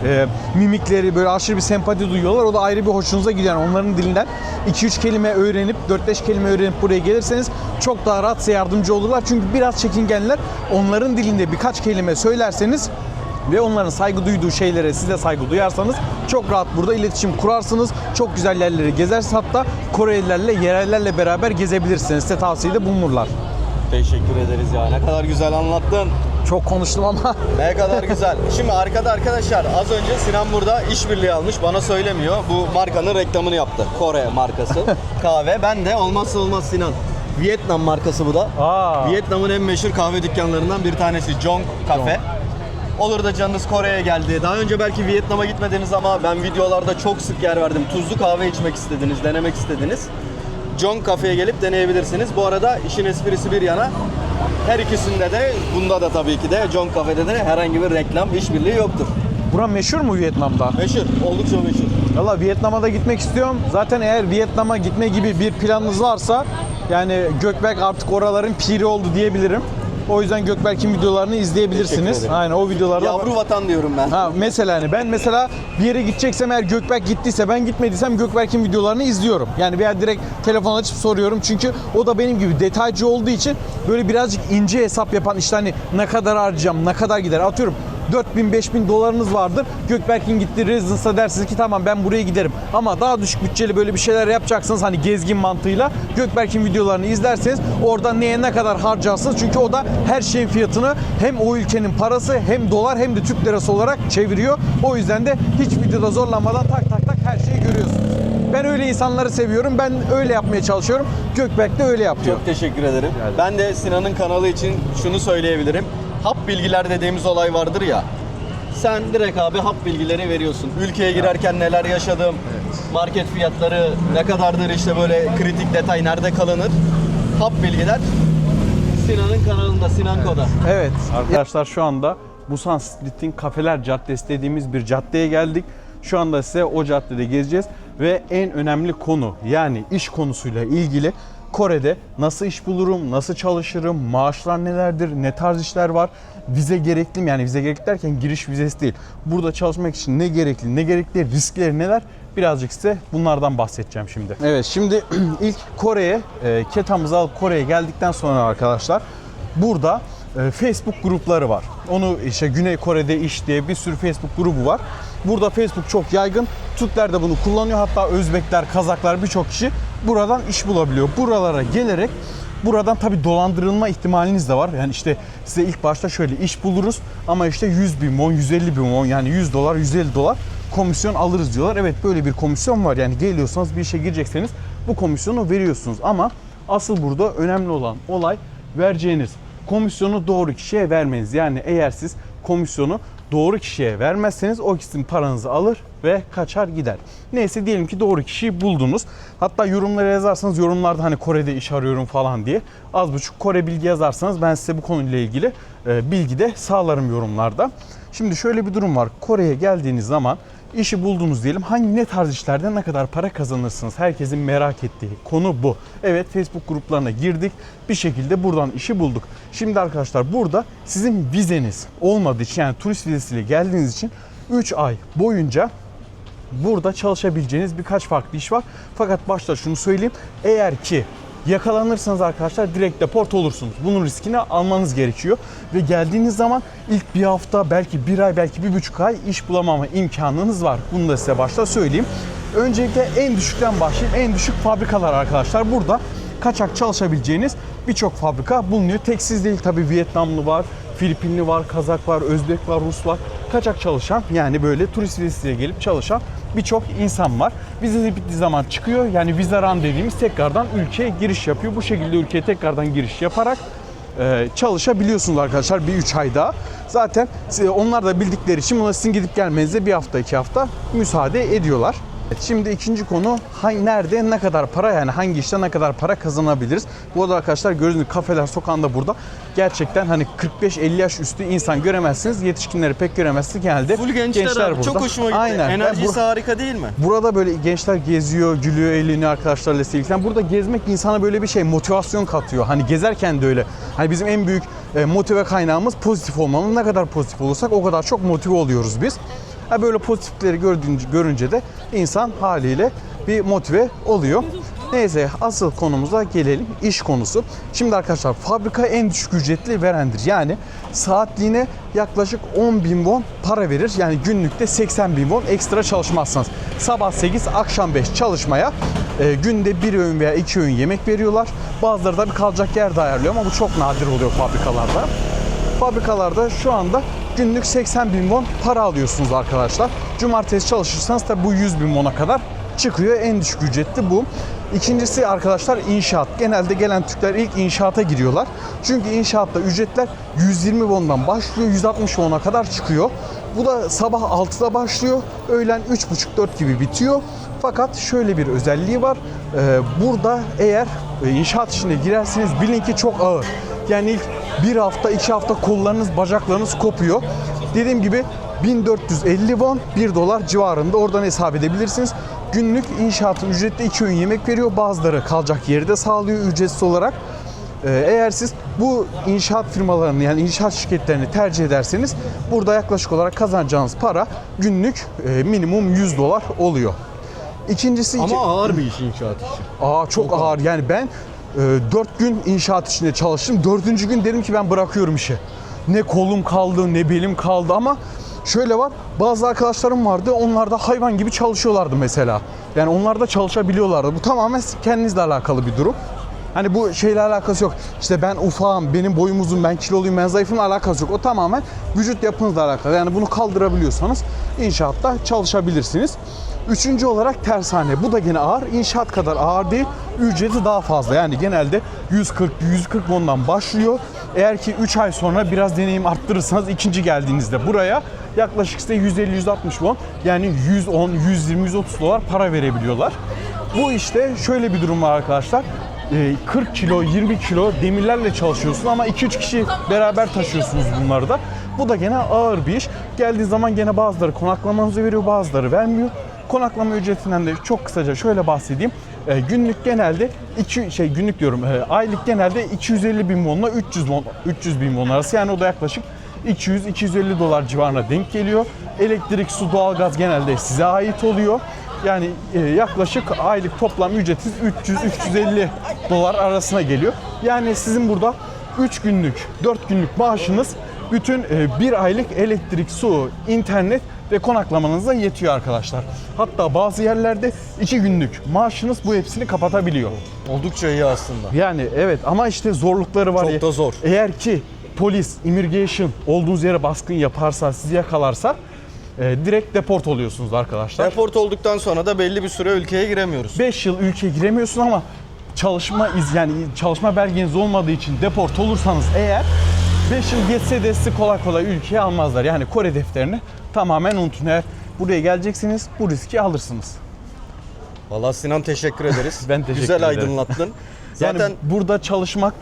mimikleri, böyle aşırı bir sempati duyuyorlar. O da ayrı bir hoşunuza gidiyor. Yani onların dilinden 2-3 kelime öğrenip 4-5 kelime öğrenip buraya gelirseniz çok daha rahat size yardımcı olurlar. Çünkü biraz çekingenler. Onların dilinde birkaç kelime söylerseniz ve onların saygı duyduğu şeylere siz de saygı duyarsanız çok rahat burada iletişim kurarsınız. Çok güzel yerleri gezersiniz. Hatta Korelilerle, yerellerle beraber gezebilirsiniz. Size tavsiyede bulunurlar. Teşekkür ederiz ya. Ne kadar güzel anlattın. Çok konuştum ama Ne kadar güzel. Şimdi arkada arkadaşlar az önce Sinan burada işbirliği almış. Bana söylemiyor. Bu markanın reklamını yaptı. Kore markası. Kahve. Ben de olmazsa olmaz Sinan. Vietnam markası bu da. Vietnam'ın en meşhur kahve dükkanlarından bir tanesi. Jong Cafe. Olur da canınız Kore'ye geldi. Daha önce belki Vietnam'a gitmediniz ama ben videolarda çok sık yer verdim. Tuzlu kahve içmek istediniz, denemek istediniz. Jong Cafe'ye gelip deneyebilirsiniz. Bu arada işin esprisi bir yana, her ikisinde de, bunda da tabii ki de Jong Cafe'de de herhangi bir reklam, işbirliği yoktur. bura meşhur mu Vietnam'da? Meşhur, oldukça meşhur. Valla Vietnam'a da gitmek istiyorum. Zaten eğer Vietnam'a gitme gibi bir planınız varsa yani Gökberk artık oraların piri oldu diyebilirim. O yüzden Gökberk'in videolarını izleyebilirsiniz. Aynen o videolarda. Yavru vatan diyorum ben. Mesela hani ben mesela bir yere gideceksem, eğer Gökberk gittiyse, ben gitmediysem Gökberk'in videolarını izliyorum. Yani veya direkt telefon açıp soruyorum. Çünkü o da benim gibi detaycı olduğu için böyle birazcık ince hesap yapan, işte hani ne kadar harcayacağım, ne kadar gider. Atıyorum 4.000-5.000 dolarınız vardır. Gökberk'in gittiği residence'a dersiniz ki tamam ben buraya giderim. Ama daha düşük bütçeli böyle bir şeyler yapacaksınız hani gezgin mantığıyla. Gökberk'in videolarını izlerseniz orada neye ne kadar harcarsınız. Çünkü o da her şeyin fiyatını hem o ülkenin parası hem dolar hem de Türk lirası olarak çeviriyor. O yüzden de hiç videoda zorlanmadan tak tak tak her şeyi görüyorsunuz. Ben öyle insanları seviyorum. Ben öyle yapmaya çalışıyorum. Gökberk de öyle yapıyor. Çok teşekkür ederim. Ben de Sinan'ın kanalı için şunu söyleyebilirim. Hap bilgiler dediğimiz olay vardır ya. Sen direkt abi hap bilgileri veriyorsun. Ülkeye girerken neler yaşadım, market fiyatları ne kadardır, işte böyle kritik detay nerede kalınır. Hap bilgiler Sinan'ın kanalında, Sinan Koda. Evet. Arkadaşlar şu anda Busan Street'in Kafeler Caddesi dediğimiz bir caddeye geldik. Şu anda size o caddede gezeceğiz ve en önemli konu, yani iş konusuyla ilgili Kore'de nasıl iş bulurum, nasıl çalışırım, maaşlar nelerdir, ne tarz işler var, vize gerekli mi? Yani vize gerekli derken giriş vizesi değil. Burada çalışmak için ne gerekli, ne gerekli, riskleri neler? Birazcık size bunlardan bahsedeceğim şimdi. Evet, şimdi ilk Kore'ye, ketamızı alıp Kore'ye geldikten sonra arkadaşlar burada Facebook grupları var. Onu işte Güney Kore'de iş diye bir sürü Facebook grubu var. Burada Facebook çok yaygın. Türkler de bunu kullanıyor. Hatta Özbekler, Kazaklar birçok kişi buradan iş bulabiliyor. Buralara gelerek buradan tabii dolandırılma ihtimaliniz de var. Yani işte size ilk başta şöyle iş buluruz ama işte 100 bin won, 150 bin won yani 100 dolar, 150 dolar komisyon alırız diyorlar. Evet, böyle bir komisyon var. Yani geliyorsanız bir işe girecekseniz bu komisyonu veriyorsunuz. Ama asıl burada önemli olan olay vereceğiniz komisyonu doğru kişiye vermeniz. Yani eğer siz komisyonu doğru kişiye vermezseniz o kişinin paranızı alır ve kaçar gider. Neyse, diyelim ki doğru kişiyi buldunuz. Hatta yorumlara yazarsanız, yorumlarda hani Kore'de iş arıyorum falan diye az buçuk Kore bilgi yazarsanız ben size bu konuyla ilgili bilgi de sağlarım yorumlarda. Şimdi şöyle bir durum var. Kore'ye geldiğiniz zaman işi buldunuz diyelim. Ne tarz işlerden ne kadar para kazanırsınız? Herkesin merak ettiği konu bu. Evet, Facebook gruplarına girdik. Bir şekilde buradan işi bulduk. Şimdi arkadaşlar, burada sizin vizeniz olmadığı için, yani turist vizesiyle geldiğiniz için 3 ay boyunca burada çalışabileceğiniz birkaç farklı iş var. Fakat başta şunu söyleyeyim. Eğer ki yakalanırsanız arkadaşlar direkt deport olursunuz. Bunun riskini almanız gerekiyor. Ve geldiğiniz zaman ilk bir hafta, belki bir ay, belki 1,5 ay iş bulamama imkanınız var. Bunu da size başta söyleyeyim. Öncelikle en düşükten başlayayım. En düşük fabrikalar arkadaşlar. Burada kaçak çalışabileceğiniz birçok fabrika bulunuyor. Tek siz değil tabii, Vietnamlı var, Filipinli var, Kazak var, Özbek var, Rus var. Kaçak çalışan, yani böyle turist vizesiyle gelip çalışan birçok insan var. Vize bittiği zaman çıkıyor. Yani vize run dediğimiz tekrardan ülkeye giriş yapıyor. Bu şekilde ülkeye tekrardan giriş yaparak çalışabiliyorsunuz arkadaşlar bir 3 ay daha. Zaten onlar da bildikleri için buna sizin gidip gelmenize bir hafta 2 hafta müsaade ediyorlar. Şimdi ikinci konu, nerede ne kadar para, yani hangi işte ne kadar para kazanabiliriz? Bu arada arkadaşlar, gördüğünüz gibi kafeler sokağında burada gerçekten hani 45-50 yaş üstü insan göremezsiniz. Yetişkinleri pek göremezsiniz. Genelde Full gençler abi. burada. Çok hoşuma gitti. Aynen. Enerjisi harika değil mi? Burada böyle gençler geziyor, gülüyor, eğleniyor arkadaşlarla ilgili. Burada gezmek insana böyle bir şey, motivasyon katıyor. Hani gezerken de öyle. Hani bizim en büyük motive kaynağımız pozitif olmamız. Ne kadar pozitif olursak o kadar çok motive oluyoruz biz. Böyle pozitifleri görünce de insan haliyle bir motive oluyor. Neyse, asıl konumuza gelelim. İş konusu. Şimdi arkadaşlar, fabrika en düşük ücretli verendir. Yani saatliğine yaklaşık 10 bin won para verir. Yani günlükte 80 bin won ekstra çalışmazsanız. Sabah 8, akşam 5 çalışmaya günde bir öğün veya 2 öğün yemek veriyorlar. Bazıları da bir kalacak yer de ayarlıyor ama bu çok nadir oluyor fabrikalarda. Fabrikalarda şu anda günlük 80 bin won para alıyorsunuz arkadaşlar. Cumartesi çalışırsanız tabi bu 100 bin won'a kadar çıkıyor. En düşük ücretli bu. İkincisi arkadaşlar, inşaat. Genelde gelen Türkler ilk inşaata giriyorlar. Çünkü inşaatta ücretler 120 won'dan başlıyor, 160 won'a kadar çıkıyor. Bu da sabah 6'da başlıyor, öğlen 3.30-4 gibi bitiyor. Fakat şöyle bir özelliği var. Burada eğer inşaat işine girerseniz bilin ki çok ağır. Yani ilk bir hafta, 2 hafta kollarınız, bacaklarınız kopuyor. Dediğim gibi 1450 won, 1 dolar civarında, oradan hesap edebilirsiniz. Günlük inşaatın ücretli 2 öğün yemek veriyor. Bazıları kalacak yeri de sağlıyor ücretsiz olarak. Eğer siz bu inşaat firmalarını, yani inşaat şirketlerini tercih ederseniz burada yaklaşık olarak kazanacağınız para günlük minimum 100 dolar oluyor. İkincisi... Ama ağır bir iş inşaat işi. Çok ağır. Yani ben 4 gün inşaat içinde çalıştım. 4. gün dedim ki ben bırakıyorum işi. Ne kolum kaldı, ne belim kaldı ama şöyle var. Bazı arkadaşlarım vardı. Onlar da hayvan gibi çalışıyorlardı mesela. Yani onlar da çalışabiliyorlardı. Bu tamamen kendinizle alakalı bir durum. Hani bu şeyle alakası yok. İşte ben ufağım, benim boyum uzun, ben kiloluyum, ben zayıfım, alakası yok. O tamamen vücut yapınızla alakalı. Yani bunu kaldırabiliyorsanız inşaatta çalışabilirsiniz. Üçüncü olarak tersane. Bu da gene ağır. İnşaat kadar ağır değil. Ücreti daha fazla. Yani genelde 140 won'dan başlıyor. Eğer ki 3 ay sonra biraz deneyim arttırırsanız ikinci geldiğinizde buraya yaklaşık size 150-160 won, yani 110, 120, 130 dolar para verebiliyorlar. Bu işte şöyle bir durum var arkadaşlar. 40 kilo, 20 kilo demirlerle çalışıyorsun ama 2-3 kişi beraber taşıyorsunuz bunları da. Bu da gene ağır bir iş. Geldiği zaman gene bazıları konaklamanızı veriyor, bazıları vermiyor. Konaklama ücretinden de çok kısaca şöyle bahsedeyim. Günlük genelde aylık genelde 250 bin won'la 300 bin won arası, yani o da yaklaşık 200-250 dolar civarına denk geliyor. Elektrik, su, doğalgaz genelde size ait oluyor. Yani yaklaşık aylık toplam ücretiniz 300-350 dolar arasına geliyor. Yani sizin burada 3 günlük, 4 günlük maaşınız bütün bir aylık elektrik, su, internet ve konaklamanız da yetiyor arkadaşlar. Hatta bazı yerlerde 2 günlük maaşınız bu hepsini kapatabiliyor. Oldukça iyi aslında. Yani evet ama işte zorlukları var. Çok da zor. Eğer ki polis, immigration olduğunuz yere baskın yaparsa, sizi yakalarsa direkt deport oluyorsunuz arkadaşlar. Deport olduktan sonra da belli bir süre ülkeye giremiyoruz. 5 yıl ülkeye giremiyorsun ama çalışma belgeniz olmadığı için deport olursanız eğer 5 yıl geçse de sizi kolay kolay ülkeye almazlar. Yani Kore defterini tamamen unutun. Eğer buraya geleceksiniz bu riski alırsınız. Vallahi Sinan teşekkür ederiz. Ben teşekkür Güzel ederim. aydınlattın. Zaten Yani burada çalışmak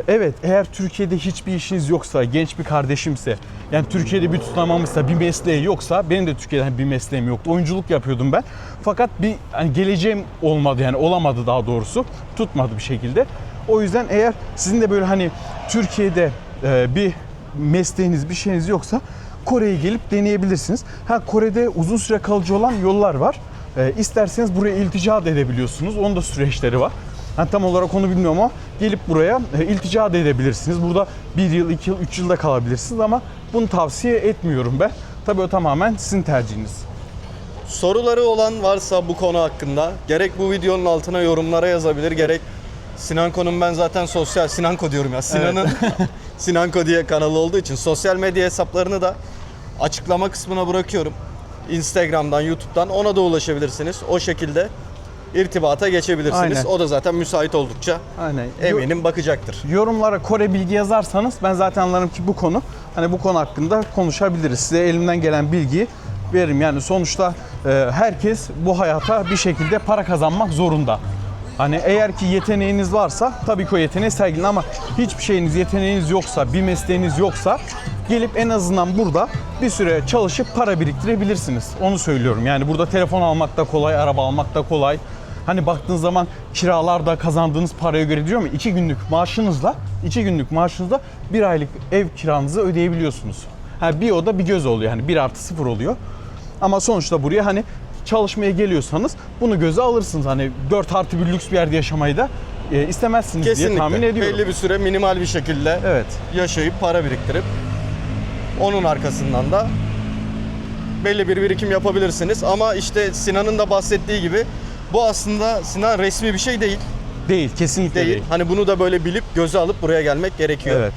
evet eğer Türkiye'de hiçbir işiniz yoksa, genç bir kardeşimse, yani Türkiye'de bir tutunamamışsa, bir mesleği yoksa, benim de Türkiye'de bir mesleğim yoktu. Oyunculuk yapıyordum ben. Fakat bir hani geleceğim olmadı, yani olamadı daha doğrusu. Tutmadı bir şekilde. O yüzden eğer sizin de böyle hani Türkiye'de bir mesleğiniz, bir şeyiniz yoksa Kore'ye gelip deneyebilirsiniz. Kore'de uzun süre kalıcı olan yollar var. İsterseniz buraya iltica da edebiliyorsunuz. Onun da süreçleri var. Tam olarak onu bilmiyorum ama gelip buraya iltica da edebilirsiniz. Burada 1 yıl, 2 yıl, 3 yılda kalabilirsiniz ama bunu tavsiye etmiyorum ben. Tabii o tamamen sizin tercihiniz. soruları olan varsa bu konu hakkında gerek bu videonun altına yorumlara yazabilir, gerek Sinanko'nun, ben zaten Sinanko diyorum ya, Sinan'ın Sinanko diye kanalı olduğu için sosyal medya hesaplarını da açıklama kısmına bırakıyorum. Instagram'dan, YouTube'dan ona da ulaşabilirsiniz. O şekilde irtibata geçebilirsiniz. Aynen. O da zaten müsait oldukça Aynen. eminim bakacaktır. Yorumlara Kore bilgi yazarsanız ben zaten anlarım ki bu konu hakkında konuşabiliriz. Size elimden gelen bilgiyi veririm. Yani sonuçta herkes bu hayata bir şekilde para kazanmak zorunda. Hani eğer ki yeteneğiniz varsa tabii ki o yeteneği sergileyin ama hiçbir şeyiniz, yeteneğiniz yoksa, bir mesleğiniz yoksa gelip en azından burada bir süre çalışıp para biriktirebilirsiniz. Onu söylüyorum. Yani burada telefon almak da kolay, araba almak da kolay. Hani baktığınız zaman kiralarda kazandığınız paraya göre diyor mu? 2 günlük maaşınızla 1 aylık ev kiranızı ödeyebiliyorsunuz. Bir oda bir göz oluyor. Yani 1+0 oluyor. Ama sonuçta buraya hani çalışmaya geliyorsanız bunu göze alırsınız. Hani 4+1 lüks bir yerde yaşamayı da istemezsiniz Kesinlikle. diye tahmin ediyorum. Belli bir süre minimal bir şekilde Evet. yaşayıp para biriktirip onun arkasından da belli bir birikim yapabilirsiniz. Ama işte Sinan'ın da bahsettiği gibi bu aslında Sinan resmi bir şey değil. Değil, kesinlikle değil. Hani bunu da böyle bilip göze alıp buraya gelmek gerekiyor. Evet.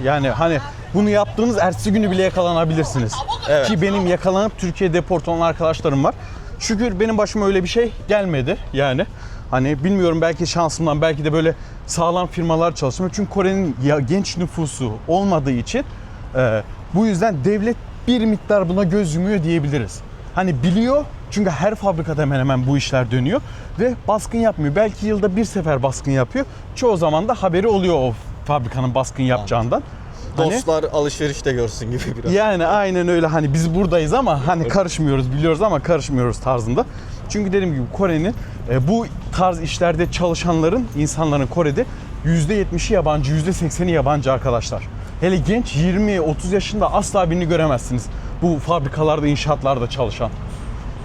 Yani hani bunu yaptığınız ertesi günü bile yakalanabilirsiniz. Evet. Ki benim yakalanıp Türkiye'ye deport olan arkadaşlarım var. Şükür benim başıma öyle bir şey gelmedi yani. Hani bilmiyorum, belki şansımdan, belki de böyle sağlam firmalar çalışmıyor. Çünkü Kore'nin genç nüfusu olmadığı için bu yüzden devlet bir miktar buna göz yumuyor diyebiliriz. Hani biliyor çünkü her fabrikada hemen hemen bu işler dönüyor ve baskın yapmıyor. Belki yılda bir sefer baskın yapıyor. Çoğu zaman da haberi oluyor o fabrikanın baskın yapacağından. Dostlar alışverişte görsün gibi biraz. Yani aynen öyle, hani biz buradayız ama hani karışmıyoruz, biliyoruz ama karışmıyoruz tarzında. Çünkü dediğim gibi Kore'nin bu tarz işlerde çalışanların, insanların Kore'de %70'i yabancı, %80'i yabancı arkadaşlar. Hele genç 20-30 yaşında asla birini göremezsiniz bu fabrikalarda, inşaatlarda çalışan.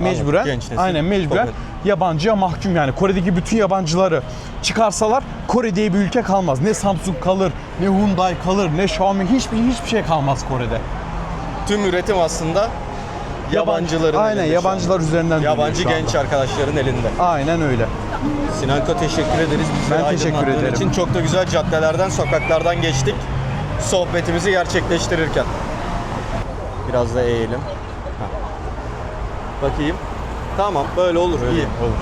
Mecburen, genç nesil. aynen mecburen yabancıya mahkum yani. Kore'deki bütün yabancıları çıkarsalar Kore diye bir ülke kalmaz. Ne Samsung kalır, ne Hyundai kalır, ne Xiaomi, hiçbir şey kalmaz Kore'de. Tüm üretim aslında yabancıların aynen elinde yabancılar şu an. üzerinden dönüyor Yabancı şu anda. genç arkadaşların elinde. Aynen öyle. Sinanko teşekkür ederiz. Bizi Ben teşekkür aydınlattığın ederim. için çok da güzel caddelerden, sokaklardan geçtik. Sohbetimizi gerçekleştirirken. Biraz da eğelim. Bakayım. Tamam, böyle olur. İyi. Olur.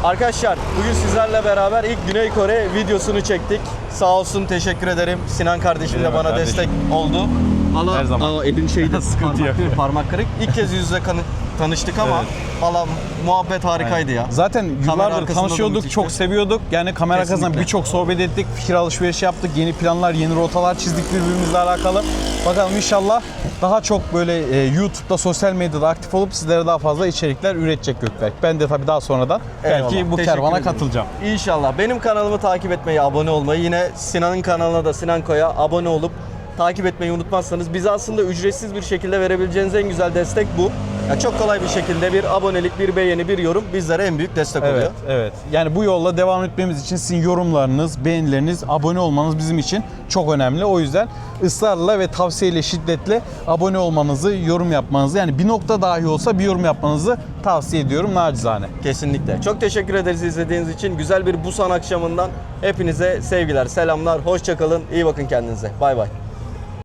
Arkadaşlar, bugün sizlerle beraber ilk Güney Kore videosunu çektik. Sağ olsun, teşekkür ederim. Sinan kardeşim de bana kardeşim. destek oldu. Her zaman. Elin şeyde Sıkıntı yok. parmak kırık. İlk kez yüz yüze tanıştık ama Evet. valla muhabbet harikaydı ya. Zaten yıllardır arkasında da tanışıyorduk, müthişti. çok seviyorduk. Yani kamera Kesinlikle. arkasından birçok sohbet ettik, fikir alışverişi yaptık, yeni planlar, yeni rotalar çizdik birbirimizle alakalı. Bakalım inşallah daha çok böyle YouTube'da, sosyal medyada aktif olup sizlere daha fazla içerikler üretecek Gökberk. Ben de tabii daha sonradan belki Eyvallah, bu teşekkür kervana ederim. katılacağım. İnşallah. Benim kanalımı takip etmeyi, abone olmayı, yine Sinan'ın kanalına da, Sinanko'ya abone olup takip etmeyi unutmazsanız bize aslında ücretsiz bir şekilde verebileceğiniz en güzel destek bu. Ya çok kolay bir şekilde bir abonelik, bir beğeni, bir yorum bizlere en büyük destek oluyor. Evet, evet. Yani bu yolla devam etmemiz için sizin yorumlarınız, beğenileriniz, abone olmanız bizim için çok önemli. O yüzden ısrarla ve tavsiyeyle, şiddetle abone olmanızı, yorum yapmanızı, yani bir nokta dahi olsa bir yorum yapmanızı tavsiye ediyorum nacizane. Kesinlikle. Çok teşekkür ederiz izlediğiniz için. Güzel bir Busan akşamından hepinize sevgiler, selamlar, hoşça kalın, iyi bakın kendinize. Bay bay.